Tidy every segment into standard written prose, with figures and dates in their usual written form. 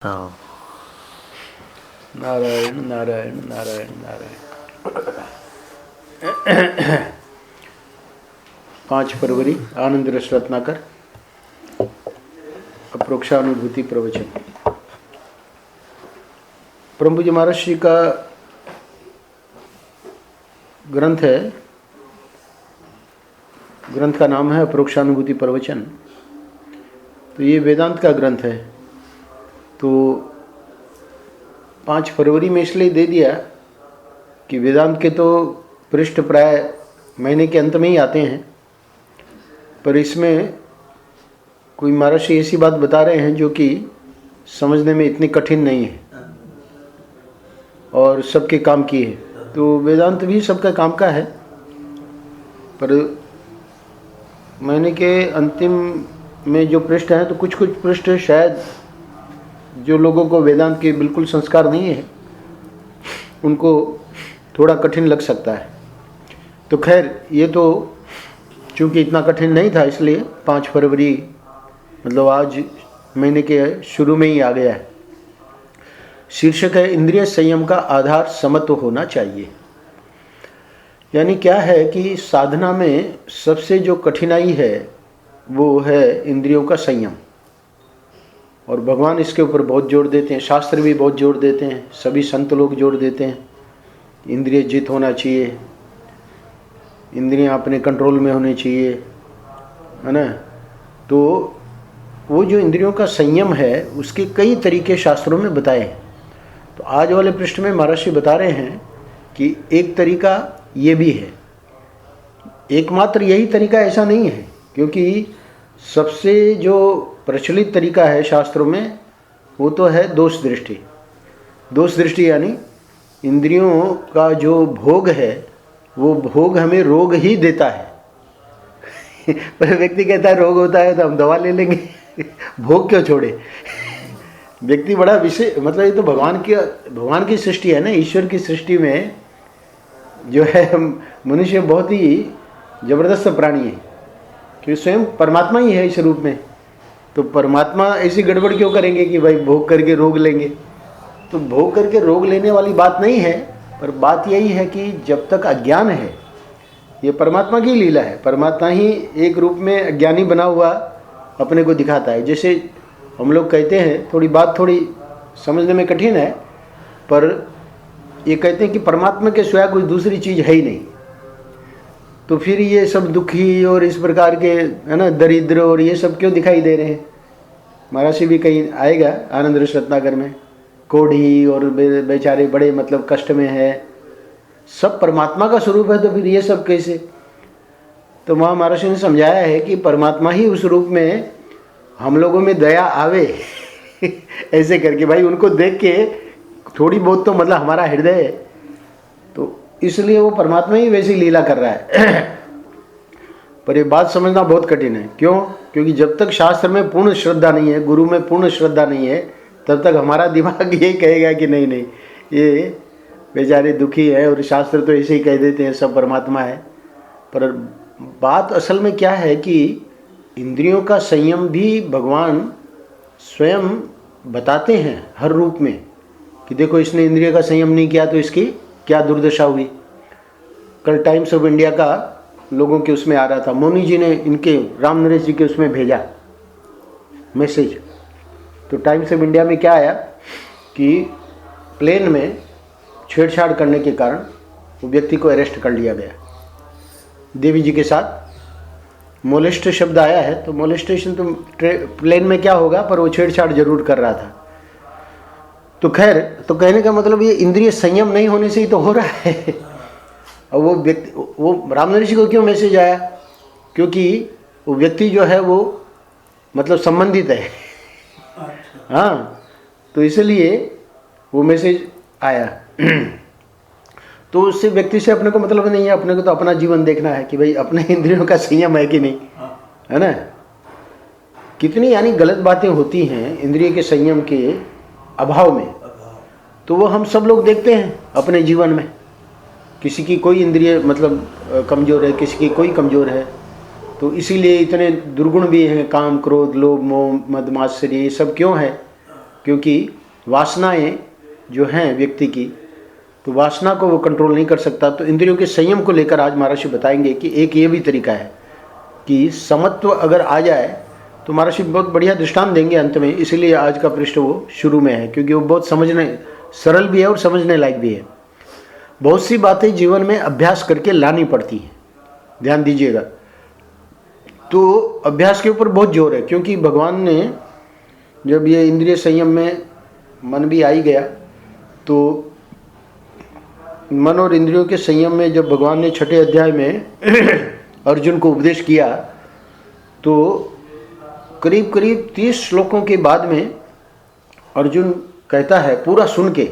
हाँ। नारायण नारायण नारायण नारायण। 5 फरवरी आनंद रस रत्नाकर अप्रोक्षानुभूति प्रवचन। ब्रह्म जी महाराज जी का ग्रंथ है। ग्रंथ का नाम है अप्रोक्षानुभूति प्रवचन। तो ये वेदांत का ग्रंथ है। तो 5 फरवरी में इसलिए दे दिया कि वेदांत के तो पृष्ठ प्राय महीने के अंत में ही आते हैं, पर इसमें कोई महाराज जी ऐसी बात बता रहे हैं जो कि समझने में इतनी कठिन नहीं है और सबके काम की है। तो वेदांत भी सबका काम का है, पर महीने के अंतिम में जो पृष्ठ हैं तो कुछ पृष्ठ शायद जो लोगों को वेदांत के बिल्कुल संस्कार नहीं है उनको थोड़ा कठिन लग सकता है। तो खैर, ये तो चूँकि इतना कठिन नहीं था इसलिए 5 फरवरी मतलब आज महीने के शुरू में ही आ गया है। शीर्षक है इंद्रिय संयम का आधार समत्व होना चाहिए। यानी क्या है कि साधना में सबसे जो कठिनाई है वो है इंद्रियों का संयम, और भगवान इसके ऊपर बहुत जोर देते हैं, शास्त्र भी बहुत जोर देते हैं, सभी संत लोग जोर देते हैं। इंद्रिय जित होना चाहिए, इंद्रियां अपने कंट्रोल में होनी चाहिए, है ना। तो वो जो इंद्रियों का संयम है उसके कई तरीके शास्त्रों में बताए हैं। तो आज वाले पृष्ठ में महाराज जी बता रहे हैं कि एक तरीका ये भी है। एकमात्र यही तरीका ऐसा नहीं है, क्योंकि सबसे जो प्रचलित तरीका है शास्त्रों में वो तो है दोष दृष्टि। दोष दृष्टि यानी इंद्रियों का जो भोग है वो भोग हमें रोग ही देता है। पर व्यक्ति कहता है रोग होता है तो हम दवा ले लेंगे, भोग क्यों छोड़े। व्यक्ति बड़ा विषय, मतलब ये तो भगवान की सृष्टि है ना। ईश्वर की सृष्टि में जो है मनुष्य बहुत ही जबरदस्त प्राणी है, क्योंकि स्वयं परमात्मा ही है इस रूप में। तो परमात्मा ऐसी गड़बड़ क्यों करेंगे कि भाई भोग करके रोग लेंगे। तो भोग करके रोग लेने वाली बात नहीं है, पर बात यही है कि जब तक अज्ञान है, ये परमात्मा की लीला है। परमात्मा ही एक रूप में अज्ञानी बना हुआ अपने को दिखाता है। जैसे हम लोग कहते हैं, थोड़ी समझने में कठिन है, पर ये कहते हैं कि परमात्मा के सिवा कोई दूसरी चीज़ है ही नहीं। तो फिर ये सब दुखी और इस प्रकार के, है ना, दरिद्र और ये सब क्यों दिखाई दे रहे हैं। महाराज जी भी कहीं आएगा आनंद रस रत्नाकर में, कोढ़ी और बेचारे बड़े मतलब कष्ट में है, सब परमात्मा का स्वरूप है, तो फिर ये सब कैसे। तो वहाँ महाराज जी ने समझाया है कि परमात्मा ही उस रूप में हम लोगों में दया आवे ऐसे करके, भाई उनको देख के थोड़ी बहुत तो मतलब हमारा हृदय, तो इसलिए वो परमात्मा ही वैसी लीला कर रहा है। पर ये बात समझना बहुत कठिन है। क्यों? क्योंकि जब तक शास्त्र में पूर्ण श्रद्धा नहीं है, गुरु में पूर्ण श्रद्धा नहीं है, तब तक हमारा दिमाग ये कहेगा कि नहीं ये बेचारे दुखी है और शास्त्र तो ऐसे ही कह देते हैं सब परमात्मा है। पर बात असल में क्या है कि इंद्रियों का संयम भी भगवान स्वयं बताते हैं हर रूप में, कि देखो इसने इंद्रिय का संयम नहीं किया तो इसकी क्या दुर्दशा हुई। कल टाइम्स ऑफ इंडिया का लोगों के उसमें आ रहा था, मोनी जी ने इनके राम नरेश जी के उसमें भेजा मैसेज। तो टाइम्स ऑफ इंडिया में क्या आया कि प्लेन में छेड़छाड़ करने के कारण वो व्यक्ति को अरेस्ट कर लिया गया। देवी जी के साथ मोलेस्ट शब्द आया है, तो मोलेस्टेशन तो प्लेन में क्या होगा, पर वो छेड़छाड़ जरूर कर रहा था। तो खैर, तो कहने का मतलब ये इंद्रिय संयम नहीं होने से ही तो हो रहा है। और वो व्यक्ति, वो राम नरेश जी को क्यों मैसेज आया, क्योंकि वो व्यक्ति जो है वो मतलब संबंधित है। हाँ, तो इसलिए वो मैसेज आया। तो उससे व्यक्ति से अपने को मतलब नहीं है, अपने को तो अपना जीवन देखना है कि भाई अपने इंद्रियों का संयम है कि नहीं, है ना। कितनी यानी गलत बातें होती हैं इंद्रिय के संयम के अभाव में, तो वो हम सब लोग देखते हैं अपने जीवन में। किसी की कोई इंद्रिय मतलब कमज़ोर है, किसी की कोई कमज़ोर है। तो इसीलिए इतने दुर्गुण भी हैं, काम क्रोध लोभ मोह मद मात्सर्य, ये सब क्यों है। क्योंकि वासनाएं जो हैं व्यक्ति की, तो वासना को वो कंट्रोल नहीं कर सकता। तो इंद्रियों के संयम को लेकर आज महर्षि बताएंगे कि एक ये भी तरीका है कि समत्व अगर आ जाए, तो महर्षि बहुत बढ़िया दृष्टांत देंगे अंत में। इसीलिए आज का पृष्ठ वो शुरू में है, क्योंकि वो बहुत समझने सरल भी है और समझने लायक भी है। बहुत सी बातें जीवन में अभ्यास करके लानी पड़ती हैं, ध्यान दीजिएगा। तो अभ्यास के ऊपर बहुत जोर है, क्योंकि भगवान ने जब ये इंद्रिय संयम में मन भी आ ही गया, तो मन और इंद्रियों के संयम में जब भगवान ने 6ठे अध्याय में अर्जुन को उपदेश किया, तो करीब करीब 30 श्लोकों के बाद में अर्जुन कहता है, पूरा सुन के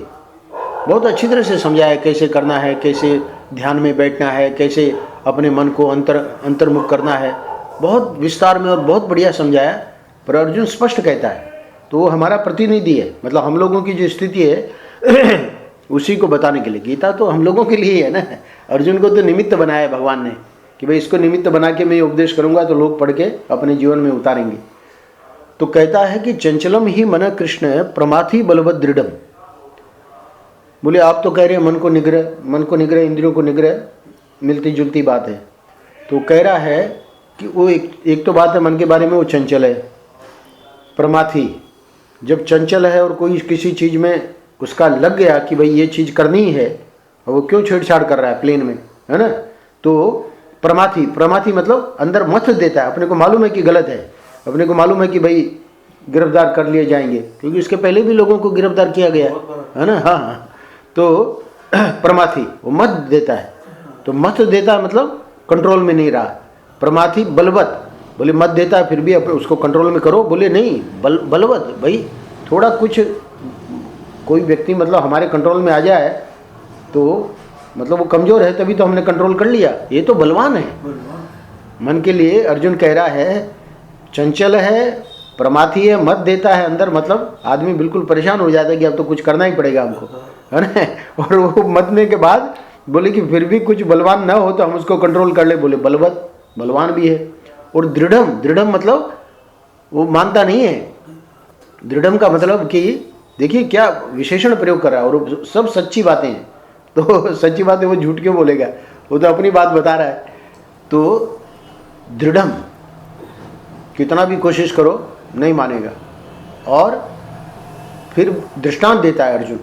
बहुत अच्छी तरह से समझाया कैसे करना है, कैसे ध्यान में बैठना है, कैसे अपने मन को अंतर्मुख करना है, बहुत विस्तार में और बहुत बढ़िया समझाया। पर अर्जुन स्पष्ट कहता है, तो वो हमारा प्रतिनिधि है, मतलब हम लोगों की जो स्थिति है उसी को बताने के लिए। गीता तो हम लोगों के लिए ही है ना। अर्जुन को तो निमित्त बनाया है भगवान ने कि भाई इसको निमित्त बना के मैं उपदेश करूंगा तो लोग पढ़ के अपने जीवन में उतारेंगे। तो कहता है कि चंचलम ही मन कृष्ण प्रमाथि बलवत दृढ़म। बोले आप तो कह रहे हैं मन को निग्रह इंद्रियों को निग्रह, मिलती जुलती बात है। तो कह रहा है कि वो एक तो बात है मन के बारे में, वो चंचल है, प्रमाथि। जब चंचल है और कोई किसी चीज़ में उसका लग गया कि भाई ये चीज़ करनी है, और वो क्यों छेड़छाड़ कर रहा है प्लेन में, है ना, तो प्रमाथि मतलब अंदर मत देता है। अपने को मालूम है कि गलत है, अपने को मालूम है कि भाई गिरफ्तार कर लिए जाएंगे, क्योंकि इसके पहले भी लोगों को गिरफ्तार किया गया है ना। हाँ, तो प्रमाथि वो मत देता है। तो मत देता मतलब कंट्रोल में नहीं रहा। प्रमाथि बलवत, बोले मत देता है फिर भी उसको कंट्रोल में करो। बोले नहीं, बलवत भाई थोड़ा कुछ कोई व्यक्ति मतलब हमारे कंट्रोल में आ जाए तो मतलब वो कमज़ोर है, तभी तो हमने कंट्रोल कर लिया, ये तो बलवान है। मन के लिए अर्जुन कह रहा है चंचल है, प्रमाथी है, मत देता है अंदर, मतलब आदमी बिल्कुल परेशान हो जाता है कि अब तो कुछ करना ही पड़ेगा हमको, है ना। और वो मत देने के बाद बोले कि फिर भी कुछ बलवान ना हो तो हम उसको कंट्रोल कर ले। बोले बलवत, बलवान भी है। और दृढ़म मतलब वो मानता नहीं है। दृढ़म का मतलब कि देखिए क्या विशेषण प्रयोग कर रहा है, और सब सच्ची बातें हैं। तो सच्ची बातें वो झूठ क्यों बोलेगा, वो तो अपनी बात बता रहा है। तो दृढ़म, कितना भी कोशिश करो नहीं मानेगा। और फिर दृष्टांत देता है अर्जुन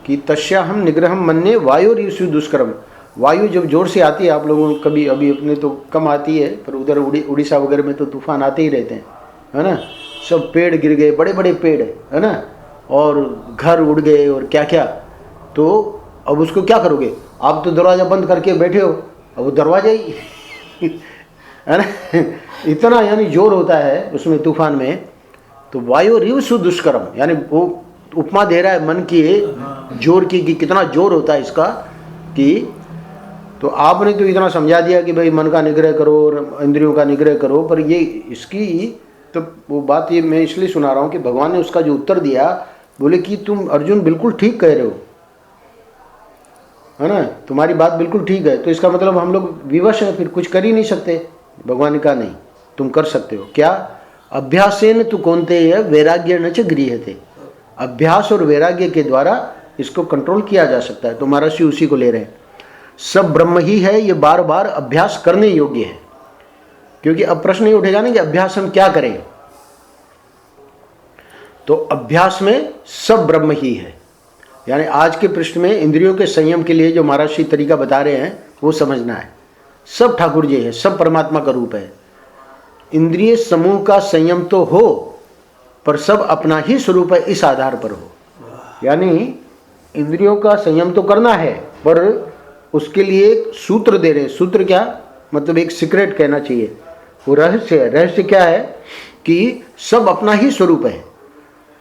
कि तस्याहम निग्रहम मन्ये वायुरीषु दुष्करम। वायु जब जोर से आती है, आप लोगों को कभी अभी अपने तो कम आती है, पर उधर उड़ीसा वगैरह में तो तूफान आते ही रहते हैं, है ना। सब पेड़ गिर गए, बड़े बड़े पेड़, है ना, और घर उड़ गए और क्या क्या। तो अब उसको क्या करोगे, आप तो दरवाज़ा बंद करके बैठे हो, अब वो दरवाजा ही है ना। इतना यानी जोर होता है उसमें तूफान में। तो वायु रिवसु दुष्कर्म, यानी वो उपमा दे रहा है मन की जोर की, कि कितना जोर होता है इसका। कि तो आपने तो इतना समझा दिया कि भाई मन का निग्रह करो और इंद्रियों का निग्रह करो, पर ये इसकी तो वो बात ये मैं इसलिए सुना रहा हूँ कि भगवान ने उसका जो उत्तर दिया, बोले कि तुम अर्जुन बिल्कुल ठीक कह रहे हो, है ना, तुम्हारी बात बिल्कुल ठीक है। तो इसका मतलब हम लोग विवश हैं, फिर कुछ कर ही नहीं सकते। भगवान ने कहा नहीं, तुम कर सकते हो। क्या? अभ्यासेन तु कौन्तेय वैराग्य न च गृह्यते। अभ्यास और वैराग्य के द्वारा इसको कंट्रोल किया जा सकता है। तो महर्षि उसी को ले रहे हैं। सब ब्रह्म ही है, ये बार बार अभ्यास करने योग्य है। क्योंकि अब प्रश्न ये उठेगा ना कि अभ्यास हम क्या करें। तो अभ्यास में सब ब्रह्म ही है। यानी आज के पृष्ठ में इंद्रियों के संयम के लिए जो महर्षि तरीका बता रहे हैं वो समझना है। सब ठाकुर जी है, सब परमात्मा का रूप है। इंद्रिय समूह का संयम तो हो, पर सब अपना ही स्वरूप है, इस आधार पर हो। यानी इंद्रियों का संयम तो करना है, पर उसके लिए एक सूत्र दे रहे हैं। सूत्र क्या? मतलब एक सीक्रेट कहना चाहिए, वो रहस्य है। रहस्य क्या है? कि सब अपना ही स्वरूप है।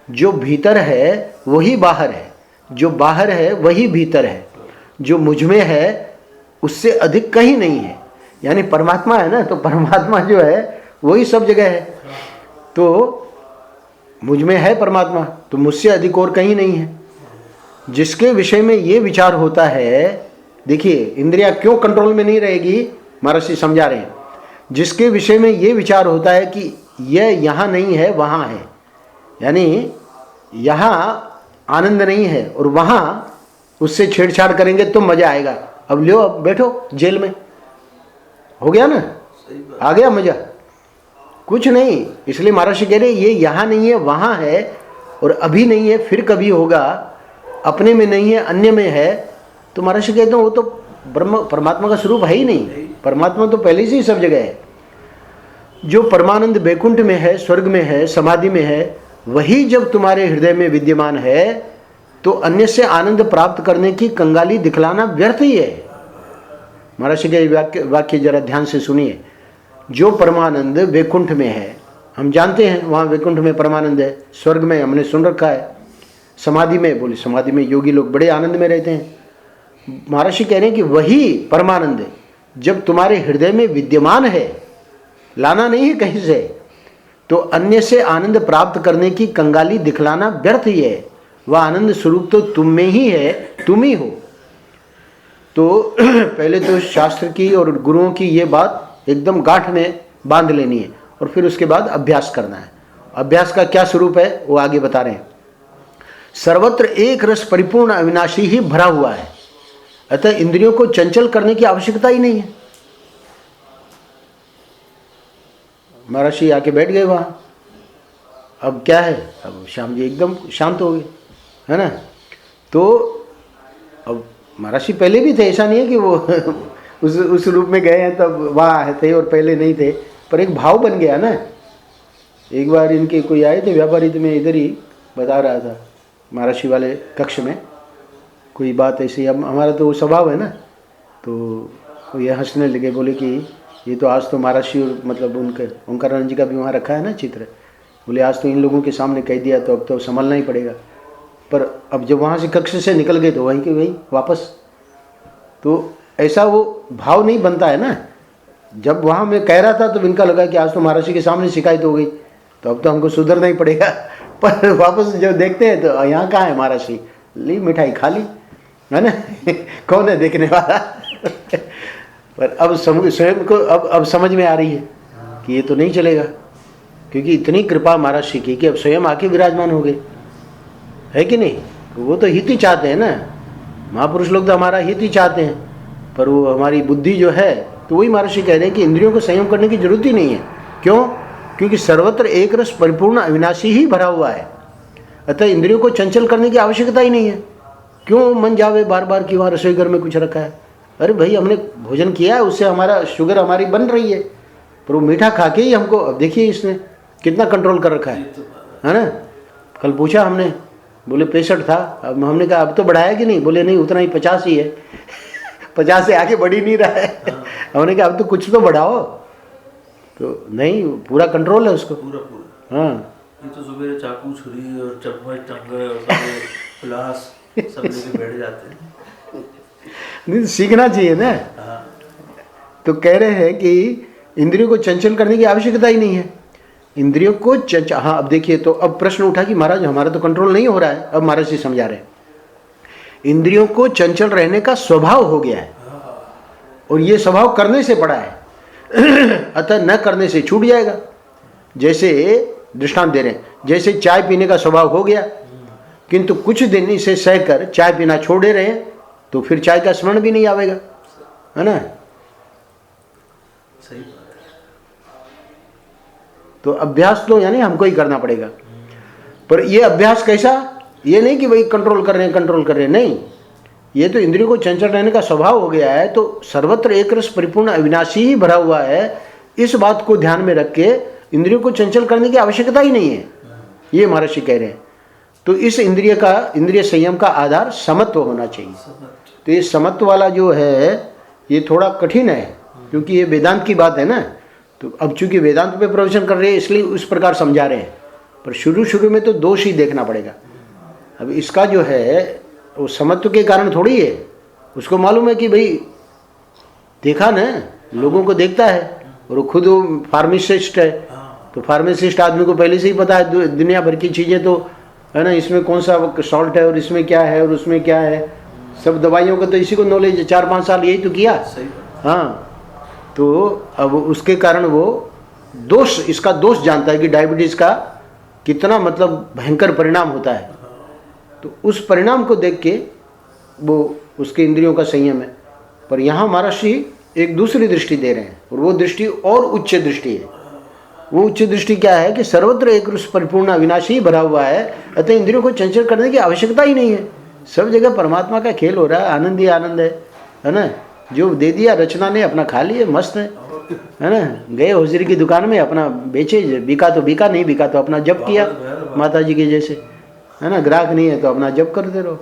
जो भीतर है वही बाहर है, जो बाहर है वही भीतर है, जो मुझ में है उससे अधिक कहीं नहीं है। यानी परमात्मा है ना, तो परमात्मा जो है वही सब जगह है। तो मुझ में है परमात्मा, तो मुझसे अधिक और कहीं नहीं है। जिसके विषय में ये विचार होता है, देखिए इंद्रियां क्यों कंट्रोल में नहीं रहेगी, महर्षि समझा रहे हैं। जिसके विषय में ये विचार होता है कि यह यहाँ नहीं है वहाँ है, यानी यहाँ आनंद नहीं है और वहाँ उससे छेड़छाड़ करेंगे तो मजा आएगा। अब लो, अब बैठो जेल में, हो गया ना, आ गया मजा? कुछ नहीं। इसलिए महर्षि कह रहे ये यहाँ नहीं है वहाँ है, और अभी नहीं है फिर कभी होगा, अपने में नहीं है अन्य में है। तो महर्षि कहते हैं वो तो ब्रह्म परमात्मा का स्वरूप है ही नहीं। परमात्मा तो पहले से ही सब जगह है। जो परमानंद वैकुंठ में है, स्वर्ग में है, समाधि में है, वही जब तुम्हारे हृदय में विद्यमान है तो अन्य से आनंद प्राप्त करने की कंगाली दिखलाना व्यर्थ ही है। महर्षि के वाक्य जरा ध्यान से सुनिए। जो परमानंद वैकुंठ में है, हम जानते हैं वहाँ वैकुंठ में परमानंद है, स्वर्ग में हमने सुन रखा है, समाधि में, बोले समाधि में योगी लोग बड़े आनंद में रहते हैं। महर्षि कह रहे हैं कि वही परमानंद जब तुम्हारे हृदय में विद्यमान है, लाना नहीं है कहीं से, तो अन्य से आनंद प्राप्त करने की कंगाली दिखलाना व्यर्थ ही है। वह आनंद स्वरूप तो तुम में ही है, तुम ही हो। तो पहले तो शास्त्र की और गुरुओं की ये बात एकदम गांठ में बांध लेनी है, और फिर उसके बाद अभ्यास करना है। अभ्यास का क्या स्वरूप है वो आगे बता रहे हैं। सर्वत्र एक रस परिपूर्ण अविनाशी ही भरा हुआ है, अतः इंद्रियों को चंचल करने की आवश्यकता ही नहीं है। महर्षि आके बैठ गए वहां। अब क्या है, अब श्याम जी एकदम शांत हो गए, है ना। तो अब महर्षि पहले भी थे, ऐसा नहीं है कि वो उस रूप में गए हैं तब वहाँ थे और पहले नहीं थे, पर एक भाव बन गया ना। एक बार इनके कोई आए थे व्यापारी, तो मैं इधर ही बता रहा था महर्षि वाले कक्ष में कोई बात ऐसी। अब हमारा तो वो स्वभाव है ना, तो ये हंसने लगे, बोले कि ये तो आज तो महर्षि और मतलब उनके ओंकारानंद जी का भी वहाँ रखा है ना चित्र, बोले आज तो इन लोगों के सामने कह दिया तो अब तो संभलना ही पड़ेगा। पर अब जब वहाँ से कक्ष से निकल गए तो वहीं के वहीं वापस, तो ऐसा वो भाव नहीं बनता है ना। जब वहाँ मैं कह रहा था तो इनका लगा कि आज तो महर्षि के सामने शिकायत हो गई, तो अब तो हमको सुधरना ही पड़ेगा। पर वापस जब देखते हैं तो यहाँ कहाँ है महर्षि, ली मिठाई खा ली, है ना। कौन है देखने वाला। पर अब स्वयं को अब समझ में आ रही है कि ये तो नहीं चलेगा, क्योंकि इतनी कृपा महर्षि की कि अब स्वयं आके विराजमान हो गए, है कि नहीं। वो तो हित ही चाहते हैं ना, महापुरुष लोग तो हमारा हित ही चाहते हैं, पर वो हमारी बुद्धि जो है, तो वही महर्षि कह रहे हैं कि इंद्रियों को संयम करने की जरूरत ही नहीं है। क्यों? क्योंकि सर्वत्र एक रस परिपूर्ण अविनाशी ही भरा हुआ है, अतः इंद्रियों को चंचल करने की आवश्यकता ही नहीं है। क्यों मन जावे बार बार कि वहाँ रसोई घर में कुछ रखा है, अरे भाई हमने भोजन किया है, उससे हमारा शुगर हमारी बन रही है, पर वो मीठा खा के ही हमको, अब देखिए इसने कितना कंट्रोल कर रखा है ना। कल पूछा हमने, बोले 65 था, अब हमने कहा अब तो बढ़ाया कि नहीं, बोले नहीं उतना ही 50 ही है। 50 से आगे बढ़ ही नहीं रहा है। हमने कहा अब तो कुछ तो बढ़ाओ, तो नहीं पूरा कंट्रोल है उसको पूरा। हाँ ये तो सुबह चाकू छुरी और चम्मच टंगे और गिलास सब लेके बैठ जाते हैं। नहीं सीखना चाहिए ना। तो कह रहे हैं कि इंद्रियों को चंचल करने की आवश्यकता ही नहीं है। इंद्रियों को हाँ अब देखिए, तो अब प्रश्न उठा कि महाराज हमारा तो कंट्रोल नहीं हो रहा है। अब महाराज जी समझा रहे हैं, इंद्रियों को चंचल रहने का स्वभाव हो गया है, और ये स्वभाव करने से पड़ा है, अतः न करने से छूट जाएगा। जैसे दृष्टांत दे रहे हैं, जैसे चाय पीने का स्वभाव हो गया, किंतु कुछ दिन इसे सहकर चाय पीना छोड़ दे रहे हैं, तो फिर चाय का स्मरण भी नहीं आवेगा, है ना। सही बात है। तो अभ्यास तो यानी हमको ही करना पड़ेगा। पर ये अभ्यास कैसा, ये नहीं कि भाई कंट्रोल कर रहे हैं, नहीं, ये तो इंद्रियों को चंचल रहने का स्वभाव हो गया है। तो सर्वत्र एक रस परिपूर्ण अविनाशी ही भरा हुआ है, इस बात को ध्यान में रख के इंद्रियों को चंचल करने की आवश्यकता ही नहीं है, ये महर्षि कह रहे हैं। तो इस इंद्रिय संयम का आधार समत्व होना चाहिए। तो ये समत्व वाला जो है ये थोड़ा कठिन है, क्योंकि ये वेदांत की बात है ना। तो अब चूंकि वेदांत पे प्रवचन कर रहे हैं इसलिए उस प्रकार समझा रहे हैं, पर शुरू में तो दोष ही देखना पड़ेगा। अब इसका जो है वो समत्व के कारण थोड़ी है, उसको मालूम है कि भाई देखा ना, लोगों को देखता है, और वो खुद फार्मासिस्ट है, तो फार्मासिस्ट आदमी को पहले से ही पता है दुनिया भर की चीज़ें, तो है ना, इसमें कौन सा सॉल्ट है और इसमें क्या है और उसमें क्या है, सब दवाइयों का तो इसी को नॉलेज है। 4-5 साल यही तो किया। हाँ, तो अब उसके कारण वो इसका दोष जानता है कि डायबिटीज़ का कितना मतलब भयंकर परिणाम होता है। तो उस परिणाम को देख के वो उसके इंद्रियों का संयम है। पर यहाँ महर्षि एक दूसरी दृष्टि दे रहे हैं, और वो दृष्टि और उच्च दृष्टि है। वो उच्च दृष्टि क्या है कि सर्वत्र एक रूप परिपूर्ण अविनाशी भरा हुआ है, अतः इंद्रियों को चंचल करने की आवश्यकता ही नहीं है। सब जगह परमात्मा का खेल हो रहा है, आनंद ही आनंद है ना। जो दे दिया रचना ने अपना खा लिए, मस्त है ना। गए होजरी की दुकान में अपना बेचे, बिका तो बिका, नहीं बिका तो अपना जप किया माता जी के जैसे, है ना। ग्राहक नहीं है तो अपना जप करते रहो।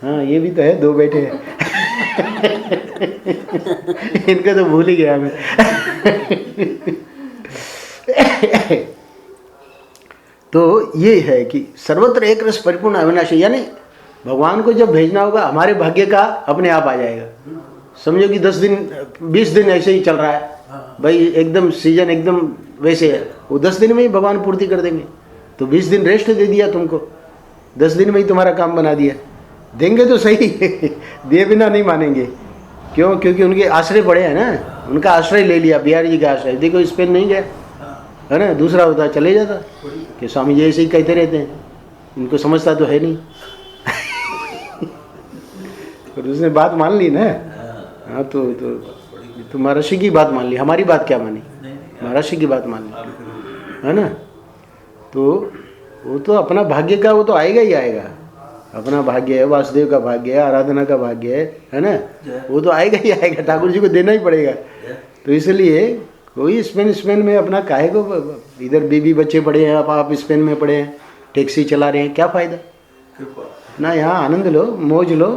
हाँ ये भी तो है, दो बैठे हैं इनका तो भूल ही गया मैं तो ये है कि सर्वत्र एक रस परिपूर्ण अविनाशी, यानी भगवान को जब भेजना होगा हमारे भाग्य का अपने आप आ जाएगा। समझो कि 10 दिन 20 दिन ऐसे ही चल रहा है भाई, एकदम सीजन एकदम वैसे है, वो 10 दिन में ही भगवान पूर्ति कर देंगे। तो 20 दिन रेस्ट दे दिया तुमको, 10 दिन में ही तुम्हारा काम बना दिया। देंगे तो सही दिए बिना नहीं मानेंगे। क्यों? क्योंकि उनके आश्रय पड़े हैं ना, उनका आश्रय ले लिया, बिहारी जी का आश्रय। देखो स्पेन नहीं गया है ना, दूसरा होता चले जाता कि स्वामी जी ऐसे ही कहते रहते हैं, इनको समझता तो है नहीं और उसने बात मान ली ना। हाँ तो महर्षि की बात मान ली, हमारी बात क्या मानी, महर्षि की बात मान ली, है ना। तो वो तो अपना भाग्य का वो तो आएगा ही आएगा, अपना भाग्य है, वासुदेव का भाग्य है, आराधना का भाग्य है ना। वो तो आएगा ही आएगा, ठाकुर जी को देना ही पड़ेगा। तो इसलिए कोई स्पेन में अपना काहे को, इधर बीबी बच्चे पड़े हैं, आप स्पेन में पड़े हैं, टैक्सी चला रहे हैं, क्या फ़ायदा। अपना यहाँ आनंद लो, मौज लो।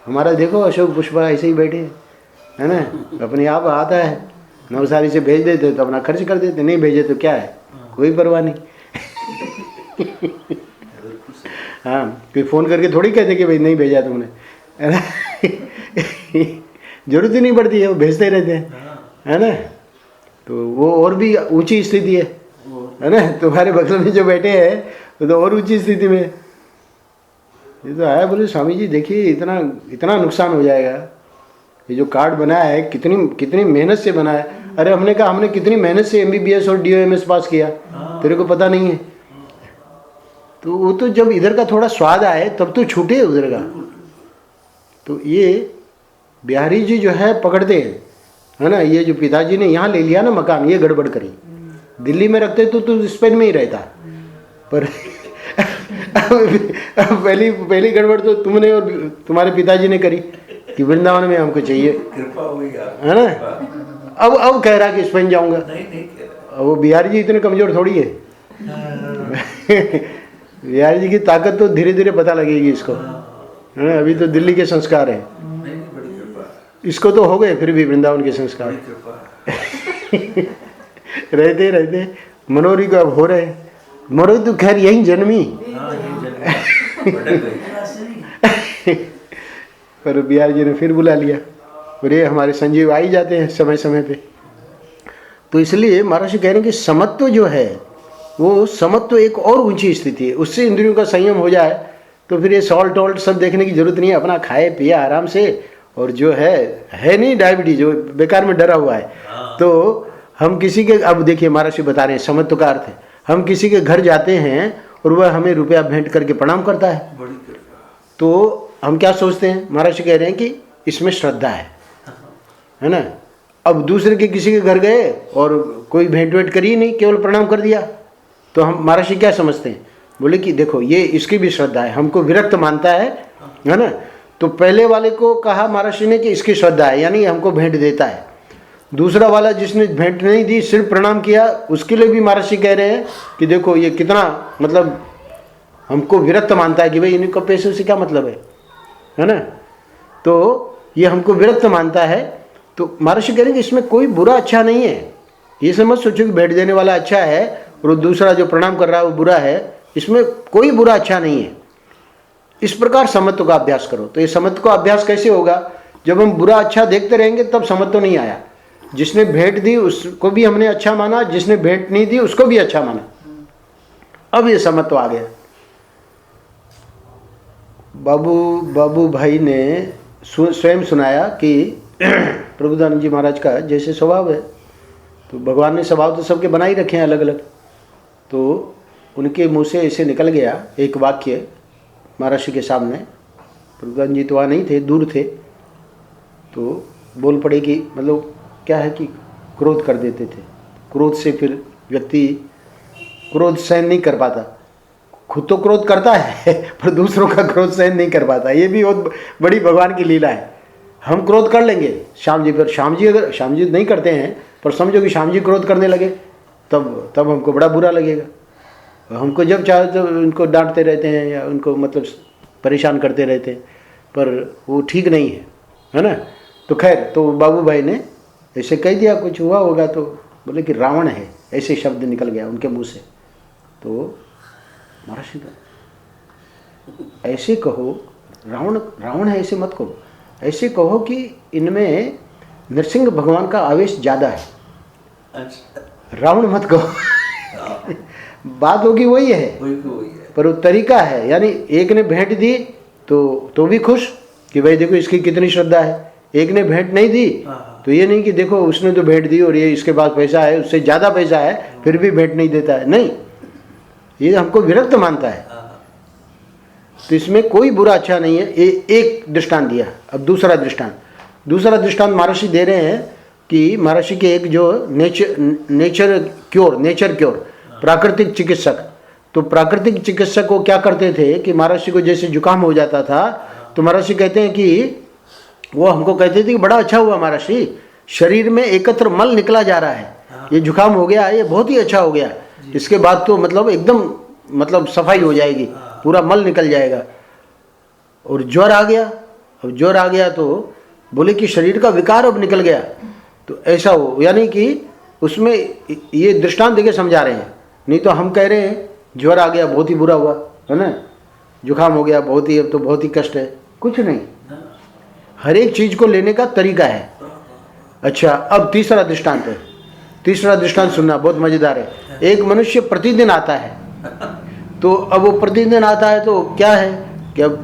हमारा देखो अशोक पुष्पा ऐसे ही बैठे हैं, है ना। अपने आप आता है, नवसारी से भेज देते तो अपना खर्च कर देते, नहीं भेजे तो क्या है, कोई परवाह नहीं हाँ, कोई फ़ोन करके थोड़ी कहते कि भाई नहीं भेजा तुमने, है ना जरूरत ही नहीं पड़ती है, वो भेजते रहते हैं, है ना। तो वो और भी ऊंची स्थिति है ना। तुम्हारे बगल में जो बैठे हैं वो तो और ऊंची स्थिति में। ये तो आया, बोले स्वामी जी देखिए इतना नुकसान हो जाएगा, ये जो कार्ड बनाया है कितनी मेहनत से बना है। अरे हमने कहा हमने कितनी मेहनत से MBBS और DOMS पास किया, तेरे को पता नहीं है। तो वो तो जब इधर का थोड़ा स्वाद आए तब तो छूटे उधर का। तो ये बिहारी जी जो है पकड़ते हैं, है ना। ये जो पिताजी ने यहाँ ले लिया ना मकान, ये गड़बड़ करी। दिल्ली में रखते तो स्पेन में ही रहता, पर पहली गड़बड़ तो तुमने और तुम्हारे पिताजी ने करी कि वृंदावन में हमको चाहिए, कृपा हुई है ना। अब कह रहा कि स्पेन जाऊंगा। नहीं वो बिहारी जी इतने कमजोर थोड़ी है बिहारी जी की ताकत तो धीरे धीरे पता लगेगी इसको, है ना। अभी तो दिल्ली के संस्कार है, इसको तो हो गए, फिर भी वृंदावन के संस्कार रहते मनोरी को अब हो रहे। मनोरी तो खैर यही जन्मी पर बिहारी जी ने फिर बुला लिया, और ये हमारे संजीव आ ही जाते हैं समय समय पे। तो इसलिए महर्षि कह रहे हैं कि समत्व जो है वो समत्व एक और ऊंची स्थिति है, उससे इंद्रियों का संयम हो जाए तो फिर ये सॉल्ट वॉल्ट सब देखने की जरूरत नहीं है। अपना खाए पिए आराम से, और जो है नहीं डायबिटीज जो बेकार में डरा हुआ है। तो हम किसी के, अब देखिए महर्षि बता रहे हैं समत्व का अर्थ है, हम किसी के घर जाते हैं और वह हमें रुपया भेंट करके प्रणाम करता है, तो हम क्या सोचते हैं, महर्षि कह रहे हैं कि इसमें श्रद्धा है ना। अब दूसरे के किसी के घर गए और कोई भेंट वेंट करी नहीं, केवल प्रणाम कर दिया, तो हम महर्षि क्या समझते हैं, बोले कि देखो ये इसकी भी श्रद्धा है, हमको विरक्त मानता है ना। तो पहले वाले को कहा महर्षि ने कि इसकी श्रद्धा है, यानी हमको भेंट देता है। दूसरा वाला जिसने भेंट नहीं दी, सिर्फ प्रणाम किया, उसके लिए भी महर्षि कह रहे हैं कि देखो ये कितना मतलब हमको विरक्त मानता है कि भाई इनको पैसों से क्या मतलब है ना। तो ये हमको विरक्त मानता है। तो महर्षि कह रहे हैं कि इसमें कोई बुरा अच्छा नहीं है। ये समझ सोचो कि भेंट देने वाला अच्छा है और दूसरा जो प्रणाम कर रहा है वो बुरा है, इसमें कोई बुरा अच्छा नहीं है। इस प्रकार समत्व का अभ्यास करो। तो ये समत्व का अभ्यास कैसे होगा, जब हम बुरा अच्छा देखते रहेंगे तब समत्व नहीं आया। जिसने भेंट दी उसको भी हमने अच्छा माना, जिसने भेंट नहीं दी उसको भी अच्छा माना, अब ये समत्व आ गया। बाबू भाई ने स्वयं सुनाया कि प्रभुदानंद जी महाराज का जैसे स्वभाव है, तो भगवान ने स्वभाव तो सबके बना ही रखे हैं अलग अलग। तो उनके मुंह से ऐसे निकल गया एक वाक्य महर्षि के सामने। प्रभुपाद जी तो वहाँ नहीं थे, दूर थे, तो बोल पड़े कि मतलब क्या है कि क्रोध कर देते थे। क्रोध से फिर व्यक्ति क्रोध सहन नहीं कर पाता। खुद तो क्रोध करता है पर दूसरों का क्रोध सहन नहीं कर पाता। ये भी बहुत बड़ी भगवान की लीला है। हम क्रोध कर लेंगे श्याम जी पर, अगर श्याम जी नहीं करते हैं पर समझो कि श्याम जी क्रोध करने लगे तब हमको बड़ा बुरा लगेगा। हमको जब चाहे तो उनको डांटते रहते हैं या उनको मतलब परेशान करते रहते हैं, पर वो ठीक नहीं है ना। तो खैर, तो बाबू भाई ने ऐसे कह दिया, कुछ हुआ होगा तो बोले कि रावण है, ऐसे शब्द निकल गया उनके मुंह से। तो महर्षि का ऐसे कहो, रावण है ऐसे मत कहो, ऐसे कहो कि इनमें नरसिंह भगवान का आवेश ज़्यादा है, रावण मत कहो। बात होगी वही है, पर वो तरीका है। यानी एक ने भेंट दी तो भी खुश कि भाई देखो इसकी कितनी श्रद्धा है। एक ने भेंट नहीं दी तो ये नहीं कि देखो उसने तो भेंट दी और ये इसके पास पैसा है, उससे ज़्यादा पैसा है फिर भी भेंट नहीं देता है। नहीं, ये हमको विरक्त मानता है। तो इसमें कोई बुरा अच्छा नहीं है। एक दृष्टांत दिया। अब दूसरा दृष्टांत महर्षि दे रहे हैं कि महर्षि के एक जो नेचर क्योर प्राकृतिक चिकित्सक, तो प्राकृतिक चिकित्सक को क्या करते थे कि महर्षि को जैसे जुकाम हो जाता था तो महर्षि कहते हैं कि वो हमको कहते थे कि बड़ा अच्छा हुआ महर्षि, शरीर में एकत्र मल निकला जा रहा है, ये जुकाम हो गया, ये बहुत ही अच्छा हो गया, इसके बाद तो मतलब एकदम मतलब सफाई हो जाएगी, पूरा मल निकल जाएगा। और ज्वर आ गया, अब ज्वर आ गया तो बोले कि शरीर का विकार अब निकल गया, तो ऐसा हो। यानी कि उसमें ये दृष्टांत देके समझा रहे हैं। नहीं तो हम कह रहे हैं ज्वर आ गया बहुत ही बुरा हुआ है ना, जुकाम हो गया बहुत ही, अब तो बहुत ही कष्ट है। कुछ नहीं, हर एक चीज को लेने का तरीका है। अच्छा, अब तीसरा दृष्टांत है। तीसरा दृष्टांत सुनना, बहुत मजेदार है। एक मनुष्य प्रतिदिन आता है, तो अब वो प्रतिदिन आता है तो क्या है कि अब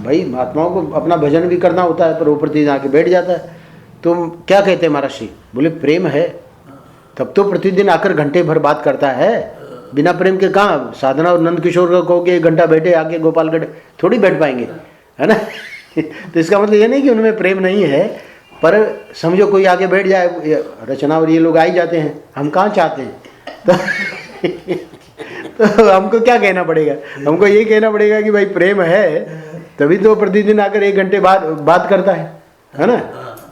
भाई महात्माओं को अपना भजन भी करना होता है, पर वो प्रतिदिन आके बैठ जाता है। तो क्या कहते हैं महर्षि? बोले प्रेम है तब तो प्रतिदिन आकर घंटे भर बात करता है, बिना प्रेम के कहाँ? साधना और नंद किशोर को कहोगे 1 घंटा बैठे आके गोपालगढ़, थोड़ी बैठ पाएंगे, है ना। तो इसका मतलब ये नहीं कि उनमें प्रेम नहीं है, पर समझो कोई आगे बैठ जाए, रचना और ये लोग आ ही जाते हैं, हम कहाँ चाहते हैं। तो हमको क्या कहना पड़ेगा? हमको ये कहना पड़ेगा कि भाई प्रेम है तभी तो प्रतिदिन आकर 1 घंटे बाद बात करता है ना।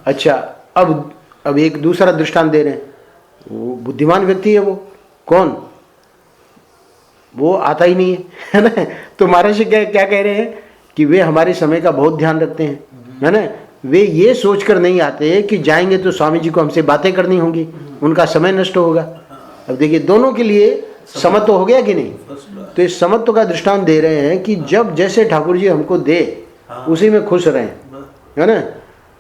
अच्छा, अब एक दूसरा दृष्टांत दे रहे हैं। वो बुद्धिमान व्यक्ति है, वो कौन? वो आता ही नहीं है ना। तो महर्षि क्या कह रहे हैं कि वे हमारे समय का बहुत ध्यान रखते हैं, है ना। वे ये सोचकर नहीं आते कि जाएंगे तो स्वामी जी को हमसे बातें करनी होंगी, उनका समय नष्ट होगा। अब देखिए दोनों के लिए समत्व हो गया कि नहीं? तो इस समत्व का दृष्टांत दे रहे हैं कि जब जैसे ठाकुर जी हमको दे उसी में खुश रहें, है ना।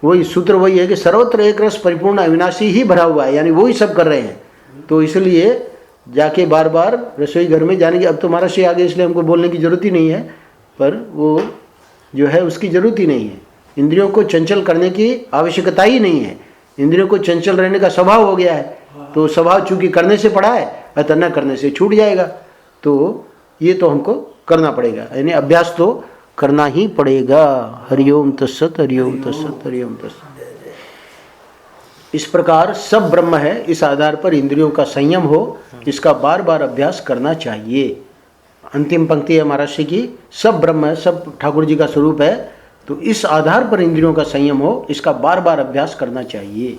वही सूत्र वही है कि सर्वत्र एक रस परिपूर्ण अविनाशी ही भरा हुआ है, यानी वही सब कर रहे हैं। तो इसलिए जाके बार बार रसोई घर में जाने की, अब तो महर्षि आगे इसलिए हमको बोलने की जरूरत ही नहीं है, पर वो जो है उसकी जरूरत ही नहीं है। इंद्रियों को चंचल करने की आवश्यकता ही नहीं है। इंद्रियों को चंचल रहने का स्वभाव हो गया है, तो स्वभाव चूंकि करने से पड़ा है अतः न करने से छूट जाएगा। तो ये तो हमको करना पड़ेगा, यानी अभ्यास तो करना ही पड़ेगा। हरिओम तत्सत, हरिओम तत्सत, हरिओम तत्सत। इस प्रकार सब ब्रह्म है, इस आधार पर इंद्रियों का संयम हो, इसका बार बार अभ्यास करना चाहिए। अंतिम पंक्ति है महर्षि की, सब ब्रह्म है, सब ठाकुर जी का स्वरूप है, तो इस आधार पर इंद्रियों का संयम हो, इसका बार बार अभ्यास करना चाहिए।